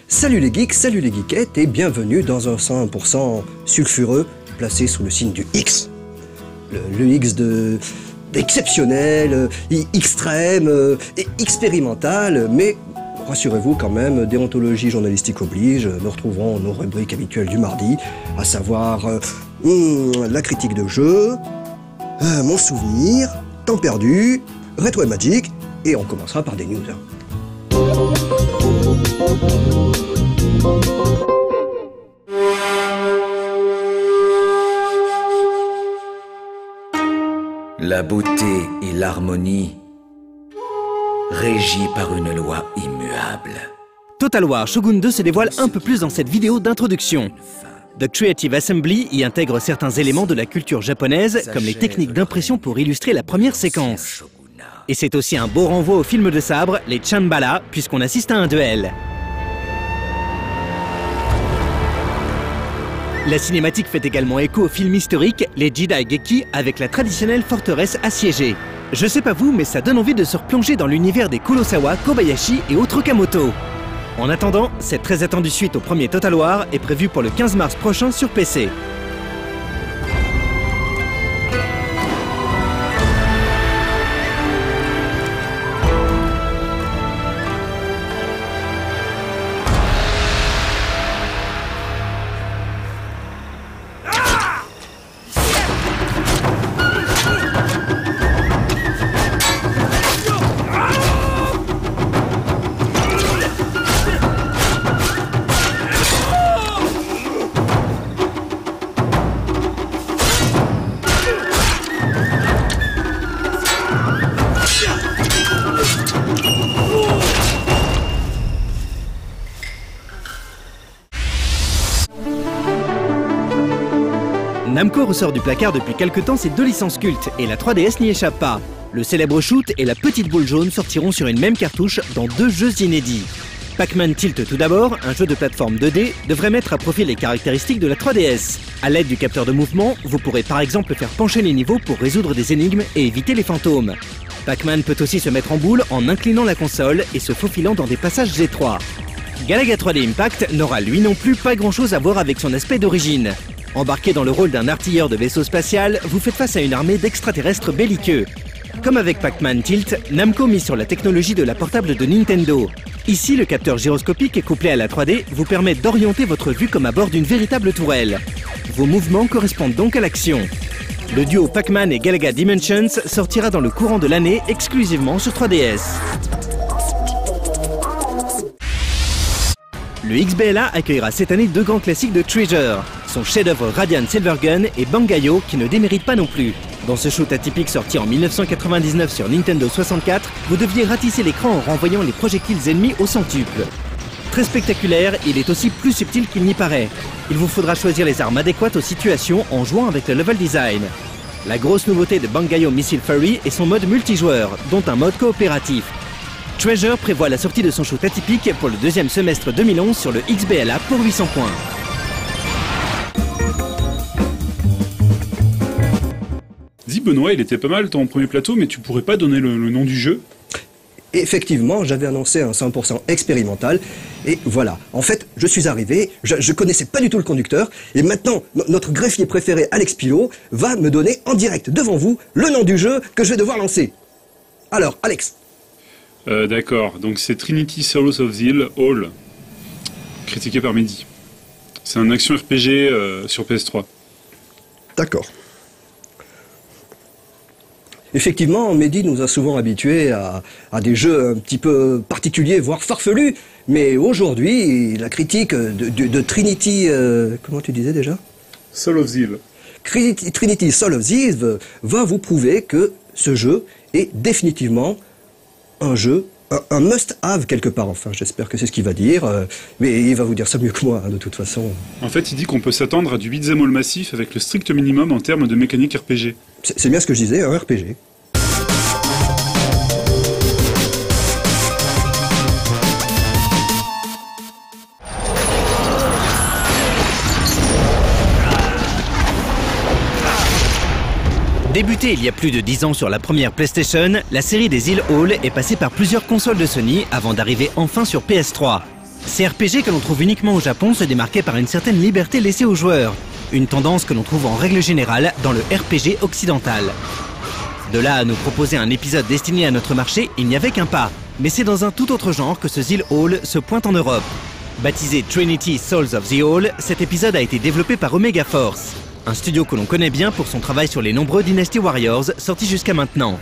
Salut les geeks, salut les geekettes et bienvenue dans un 100% sulfureux placé sous le signe du X. Le X de exceptionnel, extrême et expérimental, mais rassurez-vous quand même, déontologie journalistique oblige, nous retrouverons nos rubriques habituelles du mardi, à savoir la critique de jeu, mon souvenir, temps perdu, rétro et magic, et on commencera par des news. La beauté et l'harmonie régies par une loi immuable. Total War Shogun 2 se dévoile un peu plus dans cette vidéo d'introduction. The Creative Assembly y intègre certains éléments de la culture japonaise, comme les techniques d'impression pour illustrer la première séquence. Et c'est aussi un beau renvoi au film de sabre, les Chanbala, puisqu'on assiste à un duel. La cinématique fait également écho au film historique, les Jidai Geki, avec la traditionnelle forteresse assiégée. Je sais pas vous, mais ça donne envie de se replonger dans l'univers des Kurosawa, Kobayashi et autres Kamoto. En attendant, cette très attendue suite au premier Total War est prévue pour le 15 mars prochain sur PC. Namco ressort du placard depuis quelques temps ses deux licences cultes, et la 3DS n'y échappe pas. Le célèbre Shoot et la petite boule jaune sortiront sur une même cartouche dans deux jeux inédits. Pac-Man Tilt tout d'abord, un jeu de plateforme 2D, devrait mettre à profit les caractéristiques de la 3DS. A l'aide du capteur de mouvement, vous pourrez par exemple faire pencher les niveaux pour résoudre des énigmes et éviter les fantômes. Pac-Man peut aussi se mettre en boule en inclinant la console et se faufilant dans des passages étroits. Galaga 3D Impact n'aura lui non plus pas grand chose à voir avec son aspect d'origine. Embarqué dans le rôle d'un artilleur de vaisseau spatial, vous faites face à une armée d'extraterrestres belliqueux. Comme avec Pac-Man Tilt, Namco mise sur la technologie de la portable de Nintendo. Ici, le capteur gyroscopique couplé à la 3D vous permet d'orienter votre vue comme à bord d'une véritable tourelle. Vos mouvements correspondent donc à l'action. Le duo Pac-Man et Galaga Dimensions sortira dans le courant de l'année exclusivement sur 3DS. Le XBLA accueillera cette année deux grands classiques de Treasure, son chef-d'œuvre Radiant Silvergun et Bangai-O qui ne démérite pas non plus. Dans ce shoot atypique sorti en 1999 sur Nintendo 64, vous deviez ratisser l'écran en renvoyant les projectiles ennemis au centuple. Très spectaculaire, il est aussi plus subtil qu'il n'y paraît. Il vous faudra choisir les armes adéquates aux situations en jouant avec le level design. La grosse nouveauté de Bangai-O Missile Fury est son mode multijoueur, dont un mode coopératif. Treasure prévoit la sortie de son shoot atypique pour le deuxième semestre 2011 sur le XBLA pour 800 points. Dis Benoît, il était pas mal ton premier plateau, mais tu pourrais pas donner le nom du jeu? Effectivement, j'avais annoncé un 100% expérimental, et voilà. En fait, je suis arrivé, je connaissais pas du tout le conducteur, et maintenant, notre greffier préféré, Alex Pilot, va me donner en direct devant vous le nom du jeu que je vais devoir lancer. Alors, Alex. D'accord, donc c'est Trinity Souls of the Hall, critiqué par Mehdi. C'est un action RPG sur PS3. D'accord. Effectivement, Mehdi nous a souvent habitués à des jeux un petit peu particuliers, voire farfelus, mais aujourd'hui, la critique de Trinity... comment tu disais déjà? Soul of the Hill. Trinity Soul of the Hill va vous prouver que ce jeu est définitivement un jeu, un must-have quelque part, enfin, j'espère que c'est ce qu'il va dire, mais il va vous dire ça mieux que moi, hein, de toute façon. En fait, il dit qu'on peut s'attendre à du beat'em all massif avec le strict minimum en termes de mécanique RPG. C'est bien ce que je disais, un RPG. Débutée il y a plus de 10 ans sur la première PlayStation, la série des îles Hall est passée par plusieurs consoles de Sony avant d'arriver enfin sur PS3. Ces RPG que l'on trouve uniquement au Japon se démarquaient par une certaine liberté laissée aux joueurs, une tendance que l'on trouve en règle générale dans le RPG occidental. De là à nous proposer un épisode destiné à notre marché, il n'y avait qu'un pas. Mais c'est dans un tout autre genre que ce Zeal Hall se pointe en Europe. Baptisé Trinity Souls of the Hall, cet épisode a été développé par Omega Force, un studio que l'on connaît bien pour son travail sur les nombreux Dynasty Warriors sortis jusqu'à maintenant.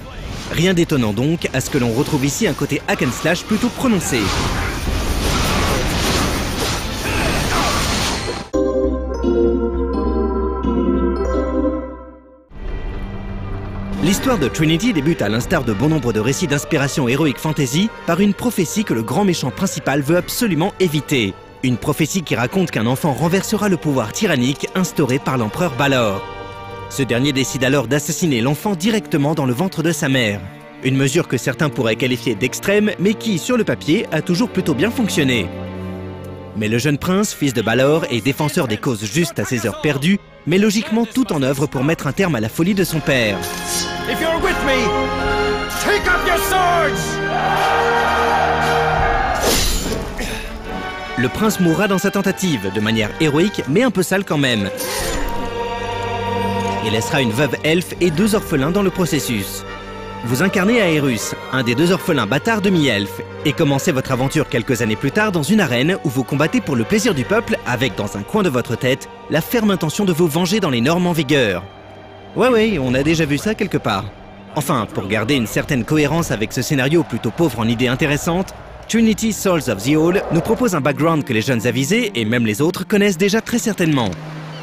Rien d'étonnant donc à ce que l'on retrouve ici un côté hack and slash plutôt prononcé. L'histoire de Trinity débute à l'instar de bon nombre de récits d'inspiration héroïque fantasy par une prophétie que le grand méchant principal veut absolument éviter. Une prophétie qui raconte qu'un enfant renversera le pouvoir tyrannique instauré par l'empereur Balor. Ce dernier décide alors d'assassiner l'enfant directement dans le ventre de sa mère. Une mesure que certains pourraient qualifier d'extrême, mais qui, sur le papier, a toujours plutôt bien fonctionné. Mais le jeune prince, fils de Balor et défenseur des causes justes à ses heures perdues, met logiquement tout en œuvre pour mettre un terme à la folie de son père. If you're with me, take up your swords! Le prince mourra dans sa tentative, de manière héroïque, mais un peu sale quand même. Il laissera une veuve elfe et 2 orphelins dans le processus. Vous incarnez Aerus, un des 2 orphelins bâtards demi-elfes, et commencez votre aventure quelques années plus tard dans une arène où vous combattez pour le plaisir du peuple avec, dans un coin de votre tête, la ferme intention de vous venger dans les normes en vigueur. Ouais, on a déjà vu ça quelque part. Enfin, pour garder une certaine cohérence avec ce scénario plutôt pauvre en idées intéressantes, Trinity Souls of the Hall nous propose un background que les jeunes avisés, et même les autres, connaissent déjà très certainement.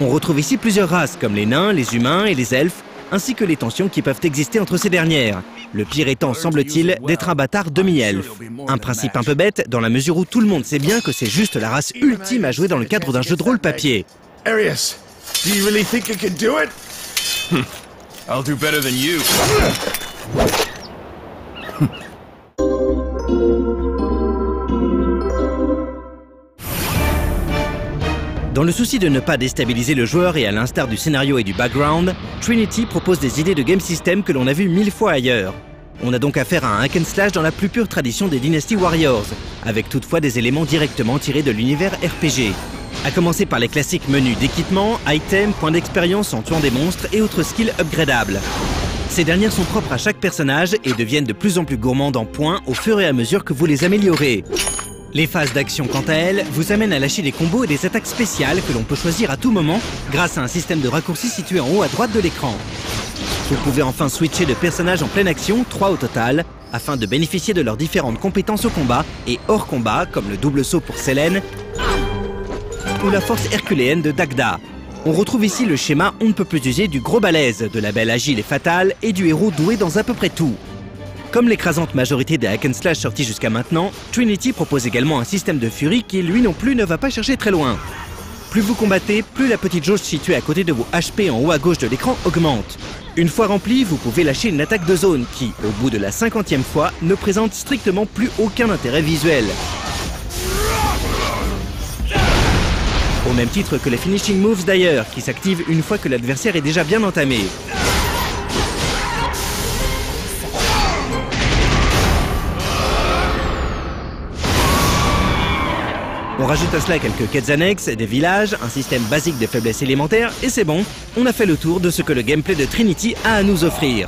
On retrouve ici plusieurs races comme les nains, les humains et les elfes, ainsi que les tensions qui peuvent exister entre ces dernières. Le pire étant, semble-t-il, d'être un bâtard demi-elfe. Un principe un peu bête, dans la mesure où tout le monde sait bien que c'est juste la race ultime à jouer dans le cadre d'un jeu de rôle papier. Arius, do you really think you can do it? I'll do better than you. Dans le souci de ne pas déstabiliser le joueur et à l'instar du scénario et du background, Trinity propose des idées de game system que l'on a vues 1000 fois ailleurs. On a donc affaire à un hack and slash dans la plus pure tradition des Dynasty Warriors, avec toutefois des éléments directement tirés de l'univers RPG. À commencer par les classiques menus d'équipement, items, points d'expérience en tuant des monstres et autres skills upgradables. Ces dernières sont propres à chaque personnage et deviennent de plus en plus gourmandes en points au fur et à mesure que vous les améliorez. Les phases d'action, quant à elles, vous amènent à lâcher des combos et des attaques spéciales que l'on peut choisir à tout moment grâce à un système de raccourcis situé en haut à droite de l'écran. Vous pouvez enfin switcher de personnages en pleine action, 3 au total, afin de bénéficier de leurs différentes compétences au combat et hors combat, comme le double saut pour Selene ou la force herculéenne de Dagda. On retrouve ici le schéma on ne peut plus usé du gros balèze, de la belle agile et fatale et du héros doué dans à peu près tout. Comme l'écrasante majorité des hack and slash sortis jusqu'à maintenant, Trinity propose également un système de furie qui, lui non plus, ne va pas chercher très loin. Plus vous combattez, plus la petite jauge située à côté de vos HP en haut à gauche de l'écran augmente. Une fois remplie, vous pouvez lâcher une attaque de zone qui, au bout de la 50e fois, ne présente strictement plus aucun intérêt visuel. Au même titre que les finishing moves d'ailleurs, qui s'activent une fois que l'adversaire est déjà bien entamé. On rajoute à cela quelques quêtes annexes, des villages, un système basique de faiblesse élémentaire, et c'est bon, on a fait le tour de ce que le gameplay de Trinity a à nous offrir.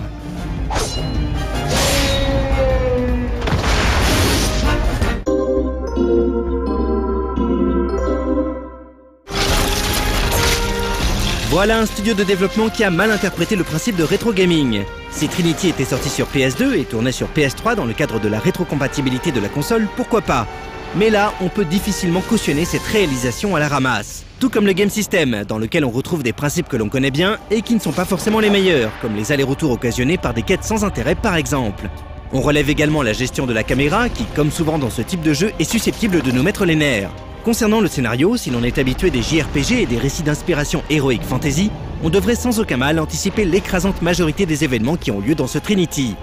Voilà un studio de développement qui a mal interprété le principe de rétro gaming. Si Trinity était sorti sur PS2 et tournait sur PS3 dans le cadre de la rétrocompatibilité de la console, pourquoi pas? Mais là, on peut difficilement cautionner cette réalisation à la ramasse. Tout comme le game system, dans lequel on retrouve des principes que l'on connaît bien et qui ne sont pas forcément les meilleurs, comme les allers-retours occasionnés par des quêtes sans intérêt par exemple. On relève également la gestion de la caméra qui, comme souvent dans ce type de jeu, est susceptible de nous mettre les nerfs. Concernant le scénario, si l'on est habitué des JRPG et des récits d'inspiration héroïque fantasy, on devrait sans aucun mal anticiper l'écrasante majorité des événements qui ont lieu dans ce Trinity.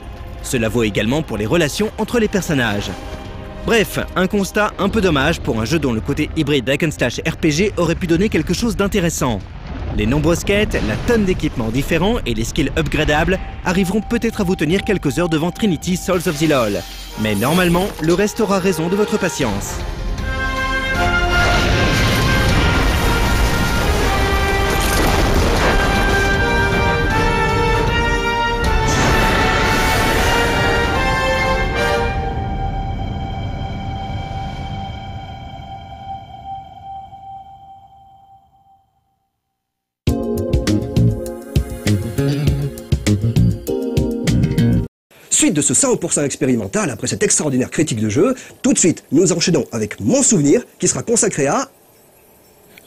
Cela vaut également pour les relations entre les personnages. Bref, un constat un peu dommage pour un jeu dont le côté hybride hack and slash RPG aurait pu donner quelque chose d'intéressant. Les nombreuses quêtes, la tonne d'équipements différents et les skills upgradables arriveront peut-être à vous tenir quelques heures devant Trinity Souls of the LoL. Mais normalement, le reste aura raison de votre patience. Suite de ce 100% expérimental, après cette extraordinaire critique de jeu, tout de suite, nous enchaînons avec mon souvenir, qui sera consacré à...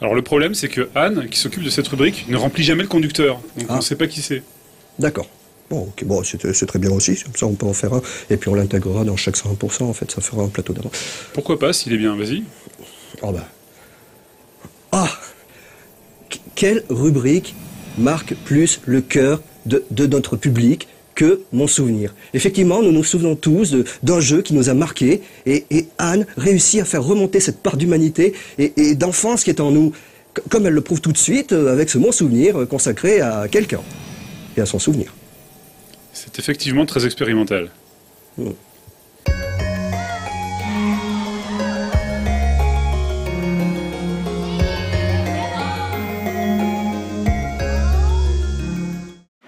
Alors le problème, c'est que Anne, qui s'occupe de cette rubrique, ne remplit jamais le conducteur. Donc on ne sait pas qui c'est. D'accord. Bon, ok, bon, c'est très bien aussi, comme ça on peut en faire un, et puis on l'intégrera dans chaque 100%, en fait, ça fera un plateau d'avant. Pourquoi pas, s'il est bien, vas-y. Oh bah... Ah, quelle rubrique marque plus le cœur de notre public que mon souvenir. Effectivement, nous nous souvenons tous d'un jeu qui nous a marqué, et Anne réussit à faire remonter cette part d'humanité et d'enfance qui est en nous, comme elle le prouve tout de suite avec ce mon souvenir consacré à quelqu'un et à son souvenir. C'est effectivement très expérimental.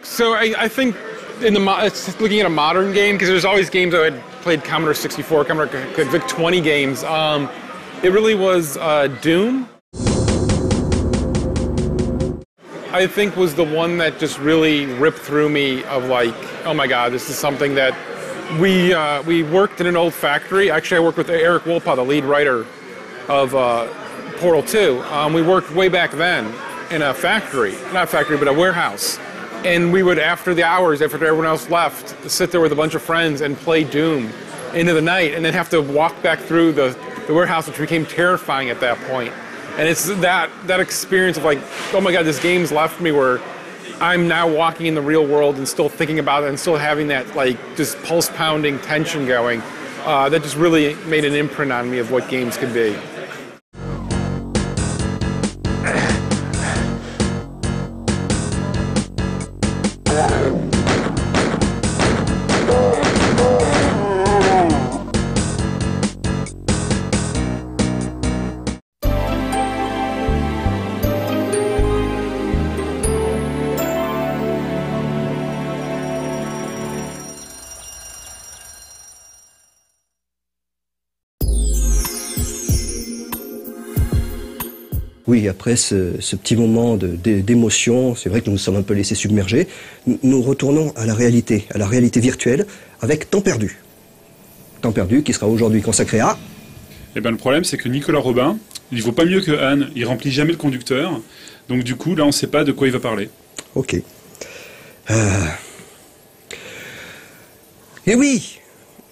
So I think it's looking at a modern game, because there's always games I had played Commodore 64, Commodore VIC-20 games. It really was Doom. I think was the one that just really ripped through me of like, oh my God, this is something that we worked in an old factory. Actually, I worked with Eric Wolpaw, the lead writer of Portal 2. We worked way back then in a factory, not a factory, but a warehouse. And we would, after the hours, after everyone else left, sit there with a bunch of friends and play Doom into the night, and then have to walk back through the warehouse, which became terrifying at that point. And it's that experience of like, oh my God, this game's left me, where I'm now walking in the real world and still thinking about it and still having that like just pulse pounding tension going. That just really made an imprint on me of what games could be. Oui, après ce petit moment d'émotion, c'est vrai que nous nous sommes un peu laissés submerger, nous retournons à la réalité virtuelle, avec Temps perdu. Temps perdu qui sera aujourd'hui consacré à... Eh ben le problème, c'est que Nicolas Robin, il vaut pas mieux que Anne, il remplit jamais le conducteur, donc du coup, là, on sait pas de quoi il va parler. Ok. Et oui,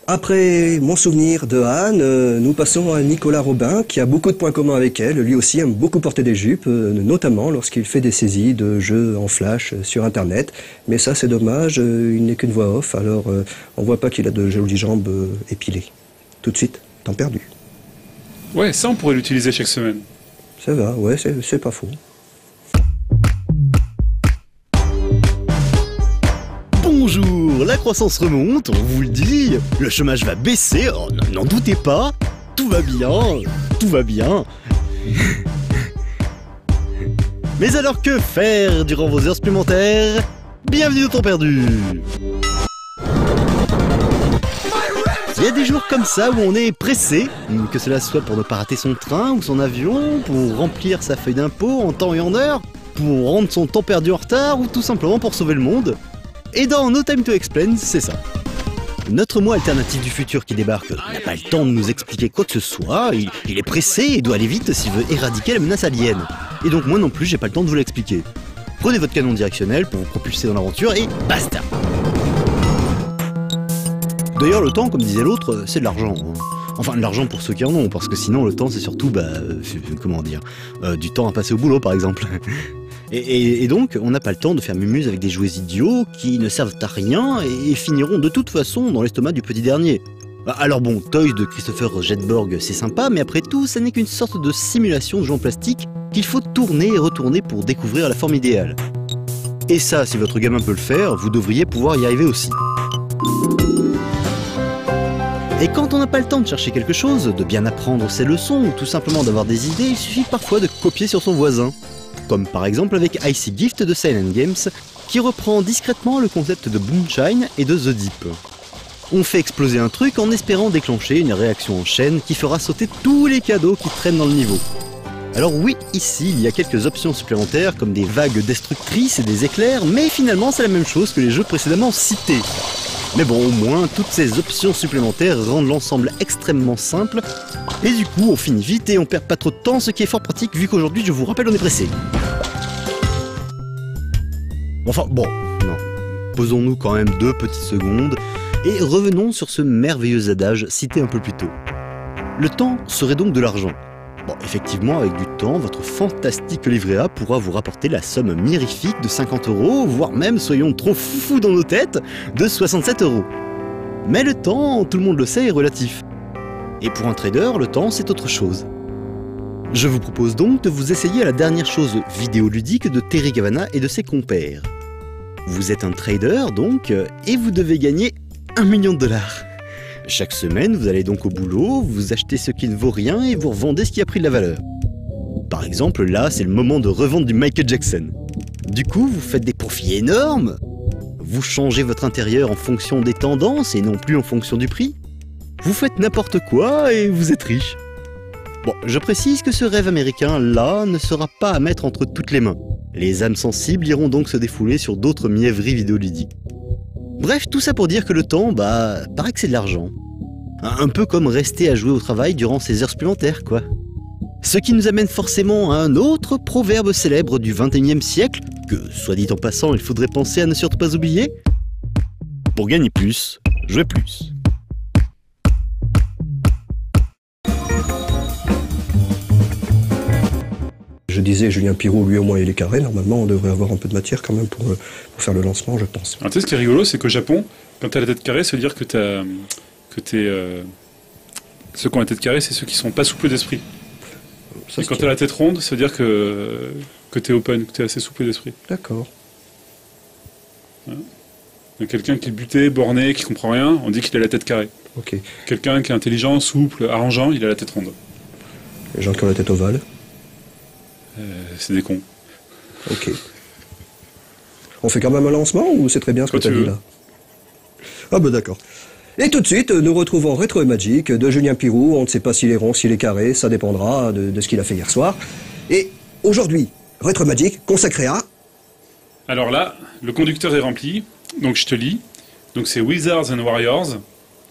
après mon souvenir de Anne, nous passons à Nicolas Robin, qui a beaucoup de points communs avec elle. Lui aussi aime beaucoup porter des jupes, notamment lorsqu'il fait des saisies de jeux en flash sur Internet. Mais ça, c'est dommage, il n'est qu'une voix off, alors on voit pas qu'il a de jolies jambes épilées. Tout de suite, Temps perdu. Ouais, ça, on pourrait l'utiliser chaque semaine. Ça va, ouais, c'est pas faux. Bonjour, la croissance remonte, on vous le dit, le chômage va baisser, oh, n'en doutez pas, tout va bien, tout va bien. Mais alors que faire durant vos heures supplémentaires? Bienvenue au Temps perdu. Il y a des jours comme ça où on est pressé, que cela soit pour ne pas rater son train ou son avion, pour remplir sa feuille d'impôt en temps et en heure, pour rendre son temps perdu en retard ou tout simplement pour sauver le monde. Et dans No Time to Explain, c'est ça. Notre moi alternatif du futur qui débarque n'a pas le temps de nous expliquer quoi que ce soit, il est pressé et doit aller vite s'il veut éradiquer la menace alien. Et donc moi non plus, j'ai pas le temps de vous l'expliquer. Prenez votre canon directionnel pour vous propulser dans l'aventure et basta. D'ailleurs, le temps, comme disait l'autre, c'est de l'argent. Enfin, de l'argent pour ceux qui en ont, parce que sinon le temps c'est surtout, comment dire, du temps à passer au boulot par exemple. Et donc, on n'a pas le temps de faire mumuse avec des jouets idiots qui ne servent à rien et finiront de toute façon dans l'estomac du petit dernier. Alors bon, Toys de Christopher Jedborg, c'est sympa, mais après tout, ça n'est qu'une sorte de simulation de jeu en plastique qu'il faut tourner et retourner pour découvrir la forme idéale. Et ça, si votre gamin peut le faire, vous devriez pouvoir y arriver aussi. Et quand on n'a pas le temps de chercher quelque chose, de bien apprendre ses leçons ou tout simplement d'avoir des idées, il suffit parfois de copier sur son voisin. Comme par exemple avec Icy Gift de Silent Games, qui reprend discrètement le concept de Moonshine et de The Deep. On fait exploser un truc en espérant déclencher une réaction en chaîne qui fera sauter tous les cadeaux qui traînent dans le niveau. Alors oui, ici, il y a quelques options supplémentaires comme des vagues destructrices et des éclairs, mais finalement c'est la même chose que les jeux précédemment cités. Mais bon, au moins, toutes ces options supplémentaires rendent l'ensemble extrêmement simple, et du coup, on finit vite et on perd pas trop de temps, ce qui est fort pratique vu qu'aujourd'hui, je vous rappelle, on est pressé. Enfin, bon, non. Posons-nous quand même 2 petites secondes, et revenons sur ce merveilleux adage cité un peu plus tôt. Le temps serait donc de l'argent. Bon, effectivement, avec du temps, votre fantastique livret A pourra vous rapporter la somme mirifique de 50 €, voire même, soyons trop foufous dans nos têtes, de 67 €. Mais le temps, tout le monde le sait, est relatif. Et pour un trader, le temps, c'est autre chose. Je vous propose donc de vous essayer à la dernière chose vidéoludique de Terry Cavanagh et de ses compères. Vous êtes un trader, donc, et vous devez gagner 1 million $. Chaque semaine, vous allez donc au boulot, vous achetez ce qui ne vaut rien et vous revendez ce qui a pris de la valeur. Par exemple, là, c'est le moment de revente du Michael Jackson. Du coup, vous faites des profits énormes. Vous changez votre intérieur en fonction des tendances et non plus en fonction du prix. Vous faites n'importe quoi et vous êtes riche. Bon, je précise que ce rêve américain, là, ne sera pas à mettre entre toutes les mains. Les âmes sensibles iront donc se défouler sur d'autres mièvreries vidéoludiques. Bref, tout ça pour dire que le temps, paraît que c'est de l'argent. Un peu comme rester à jouer au travail durant ses heures supplémentaires, quoi. Ce qui nous amène forcément à un autre proverbe célèbre du XXIe siècle, que, soit dit en passant, il faudrait penser à ne surtout pas oublier. Pour gagner plus, jouez plus. Je disais, Julien Pirou, lui au moins il est carré. Normalement, on devrait avoir un peu de matière quand même pour faire le lancement, je pense. Alors tu sais, ce qui est rigolo, c'est qu'au Japon, quand t'as la tête carrée, ça veut dire que ceux qui ont la tête carrée, c'est ceux qui sont pas souples d'esprit. Et quand t'as la tête ronde, ça veut dire que t'es open, que t'es assez souple d'esprit. D'accord. Voilà. Donc quelqu'un qui est buté, borné, qui comprend rien, on dit qu'il a la tête carrée. Ok. Quelqu'un qui est intelligent, souple, arrangeant, il a la tête ronde. Les gens qui ont la tête ovale. C'est des cons. Ok. On fait quand même un lancement ou c'est très bien ce que tu as dit là? Ah bah d'accord. Et tout de suite, nous retrouvons Retro et Magic de Julien Pirou. On ne sait pas s'il est rond, s'il est carré, ça dépendra de ce qu'il a fait hier soir. Et aujourd'hui, Retro Magic consacré à... Alors là, le conducteur est rempli, donc je te lis. Donc c'est Wizards and Warriors,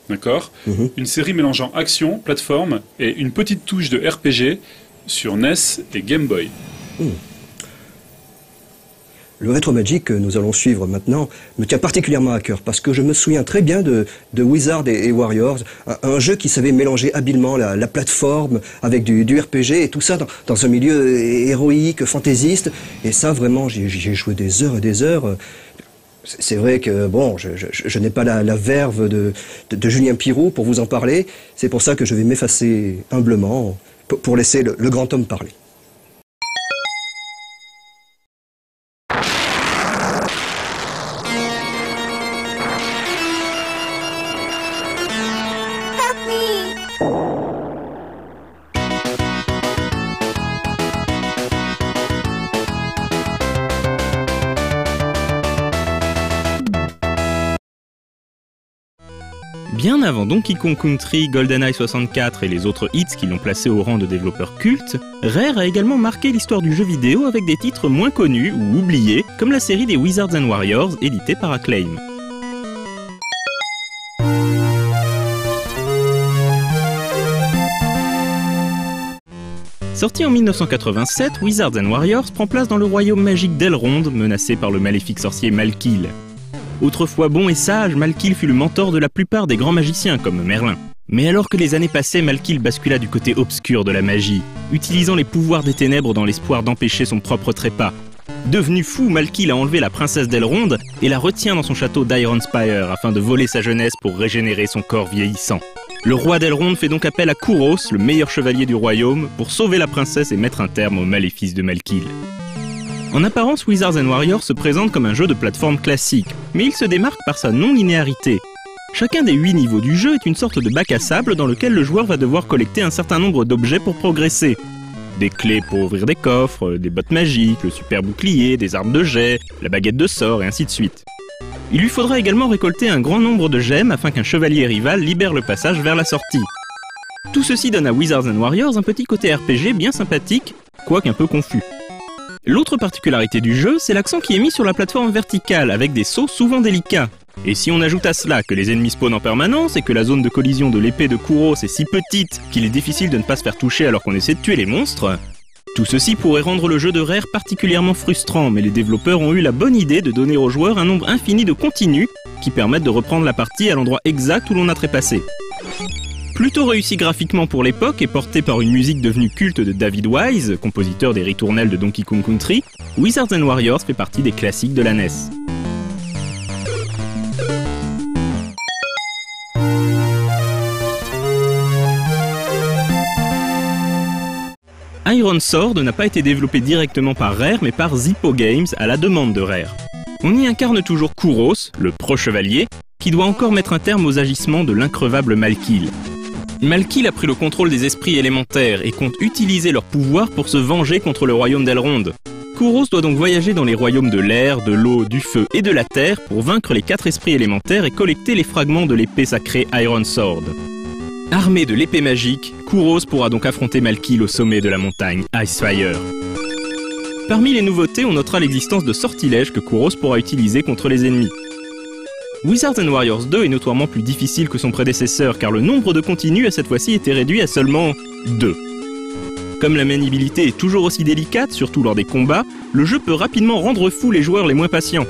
d'accord? Une série mélangeant action, plateforme et une petite touche de RPG sur NES et Game Boy. Le Retro Magic que nous allons suivre maintenant me tient particulièrement à cœur parce que je me souviens très bien de Wizards et Warriors, un jeu qui savait mélanger habilement la plateforme avec du RPG et tout ça dans un milieu héroïque, fantaisiste. Et ça, vraiment, j'ai joué des heures et des heures. C'est vrai que, bon, je n'ai pas la verve de Julien Pirou pour vous en parler. C'est pour ça que je vais m'effacer humblement pour laisser le grand homme parler. Bien avant Donkey Kong Country, GoldenEye 64 et les autres hits qui l'ont placé au rang de développeur culte, Rare a également marqué l'histoire du jeu vidéo avec des titres moins connus ou oubliés, comme la série des Wizards and Warriors éditée par Acclaim. Sorti en 1987, Wizards and Warriors prend place dans le royaume magique d'Elrond, menacé par le maléfique sorcier Malkil. Autrefois bon et sage, Malkil fut le mentor de la plupart des grands magiciens comme Merlin. Mais alors que les années passaient, Malkil bascula du côté obscur de la magie, utilisant les pouvoirs des ténèbres dans l'espoir d'empêcher son propre trépas. Devenu fou, Malkil a enlevé la princesse d'Elrond et la retient dans son château d'Ironspire afin de voler sa jeunesse pour régénérer son corps vieillissant. Le roi d'Elrond fait donc appel à Kouros, le meilleur chevalier du royaume, pour sauver la princesse et mettre un terme au maléfice de Malkil. En apparence, Wizards & Warriors se présente comme un jeu de plateforme classique, mais il se démarque par sa non-linéarité. Chacun des 8 niveaux du jeu est une sorte de bac à sable dans lequel le joueur va devoir collecter un certain nombre d'objets pour progresser. Des clés pour ouvrir des coffres, des bottes magiques, le super bouclier, des armes de jet, la baguette de sort et ainsi de suite. Il lui faudra également récolter un grand nombre de gemmes afin qu'un chevalier rival libère le passage vers la sortie. Tout ceci donne à Wizards & Warriors un petit côté RPG bien sympathique, quoique un peu confus. L'autre particularité du jeu, c'est l'accent qui est mis sur la plateforme verticale, avec des sauts souvent délicats. Et si on ajoute à cela que les ennemis spawnent en permanence et que la zone de collision de l'épée de Kouros est si petite qu'il est difficile de ne pas se faire toucher alors qu'on essaie de tuer les monstres, tout ceci pourrait rendre le jeu de Rare particulièrement frustrant, mais les développeurs ont eu la bonne idée de donner aux joueurs un nombre infini de continues qui permettent de reprendre la partie à l'endroit exact où l'on a trépassé. Plutôt réussi graphiquement pour l'époque et porté par une musique devenue culte de David Wise, compositeur des ritournelles de Donkey Kong Country, Wizards & Warriors fait partie des classiques de la NES. Iron Sword n'a pas été développé directement par Rare mais par Zippo Games à la demande de Rare. On y incarne toujours Kouros, le pro-chevalier, qui doit encore mettre un terme aux agissements de l'increvable Malkil. Malkil a pris le contrôle des esprits élémentaires et compte utiliser leur pouvoir pour se venger contre le royaume d'Elrond. Kouros doit donc voyager dans les royaumes de l'air, de l'eau, du feu et de la terre pour vaincre les 4 esprits élémentaires et collecter les fragments de l'épée sacrée Iron Sword. Armé de l'épée magique, Kouros pourra donc affronter Malkil au sommet de la montagne Icefire. Parmi les nouveautés, on notera l'existence de sortilèges que Kouros pourra utiliser contre les ennemis. Wizards & Warriors 2 est notoirement plus difficile que son prédécesseur car le nombre de continues a cette fois-ci été réduit à seulement 2. Comme la maniabilité est toujours aussi délicate, surtout lors des combats, le jeu peut rapidement rendre fou les joueurs les moins patients.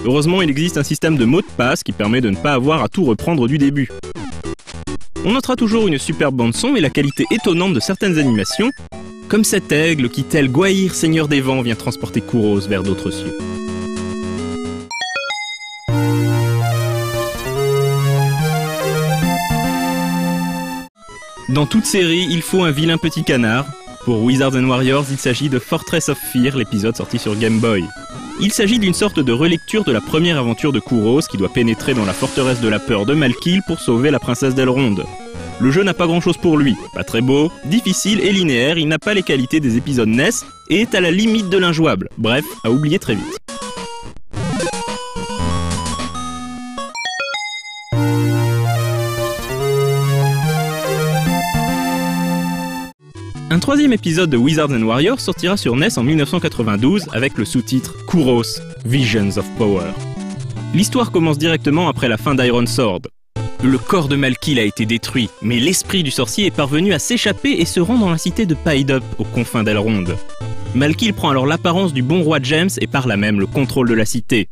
Heureusement, il existe un système de mots de passe qui permet de ne pas avoir à tout reprendre du début. On notera toujours une superbe bande-son et la qualité étonnante de certaines animations, comme cet aigle qui, tel Gwaihir, seigneur des vents, vient transporter Kouros vers d'autres cieux. Dans toute série, il faut un vilain petit canard. Pour Wizards & Warriors, il s'agit de Fortress of Fear, l'épisode sorti sur Game Boy. Il s'agit d'une sorte de relecture de la première aventure de Kouros qui doit pénétrer dans la forteresse de la peur de Malkil pour sauver la princesse d'Elrond. Le jeu n'a pas grand chose pour lui, pas très beau, difficile et linéaire, il n'a pas les qualités des épisodes NES et est à la limite de l'injouable, bref, à oublier très vite. Un troisième épisode de Wizards & Warriors sortira sur NES en 1992 avec le sous-titre Kouros, Visions of Power. L'histoire commence directement après la fin d'Iron Sword. Le corps de Malkil a été détruit, mais l'esprit du sorcier est parvenu à s'échapper et se rend dans la cité de Pydup, aux confins d'Elrond. Malkil prend alors l'apparence du bon roi James et par là même le contrôle de la cité.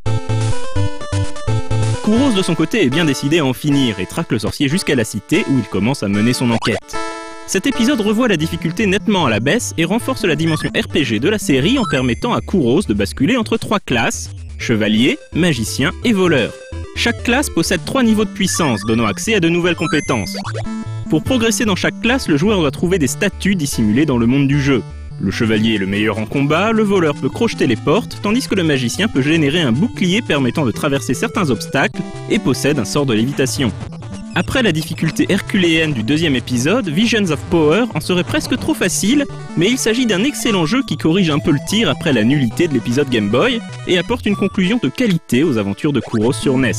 Kouros de son côté est bien décidé à en finir et traque le sorcier jusqu'à la cité où il commence à mener son enquête. Cet épisode revoit la difficulté nettement à la baisse et renforce la dimension RPG de la série en permettant à Kouros de basculer entre 3 classes, chevalier, magicien et voleur. Chaque classe possède 3 niveaux de puissance, donnant accès à de nouvelles compétences. Pour progresser dans chaque classe, le joueur doit trouver des statuts dissimulés dans le monde du jeu. Le chevalier est le meilleur en combat, le voleur peut crocheter les portes, tandis que le magicien peut générer un bouclier permettant de traverser certains obstacles et possède un sort de lévitation. Après la difficulté herculéenne du deuxième épisode, Visions of Power en serait presque trop facile, mais il s'agit d'un excellent jeu qui corrige un peu le tir après la nullité de l'épisode Game Boy et apporte une conclusion de qualité aux aventures de Kouros sur NES.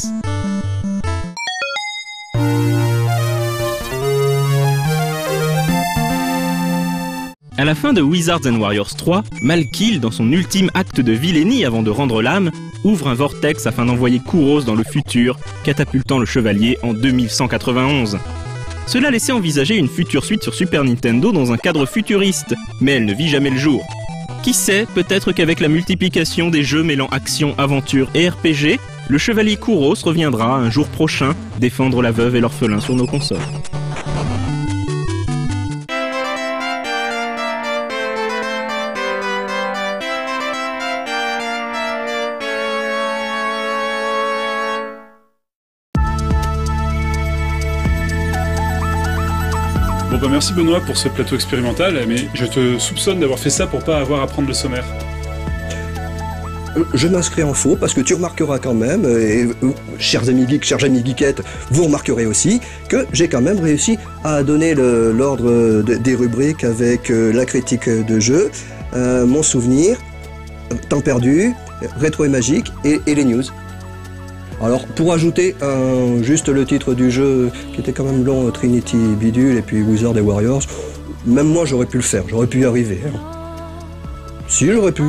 À la fin de Wizards & Warriors 3, Malkil, dans son ultime acte de vilainie avant de rendre l'âme, ouvre un vortex afin d'envoyer Kouros dans le futur, catapultant le chevalier en 2191. Cela laissait envisager une future suite sur Super Nintendo dans un cadre futuriste, mais elle ne vit jamais le jour. Qui sait, peut-être qu'avec la multiplication des jeux mêlant action, aventure et RPG, le chevalier Kouros reviendra un jour prochain défendre la veuve et l'orphelin sur nos consoles. bah merci Benoît pour ce plateau expérimental, mais je te soupçonne d'avoir fait ça pour pas avoir à prendre le sommaire. Je m'inscris en faux parce que tu remarqueras quand même, et chers amis geeks, chers amis geekettes, vous remarquerez aussi que j'ai quand même réussi à donner l'ordre des rubriques avec la critique de jeu, mon souvenir, temps perdu, rétro et magique et les news. Alors pour ajouter juste le titre du jeu qui était quand même long, Trinity Bidule et puis Wizards et Warriors, même moi j'aurais pu le faire, j'aurais pu y arriver. Hein. Si j'aurais pu.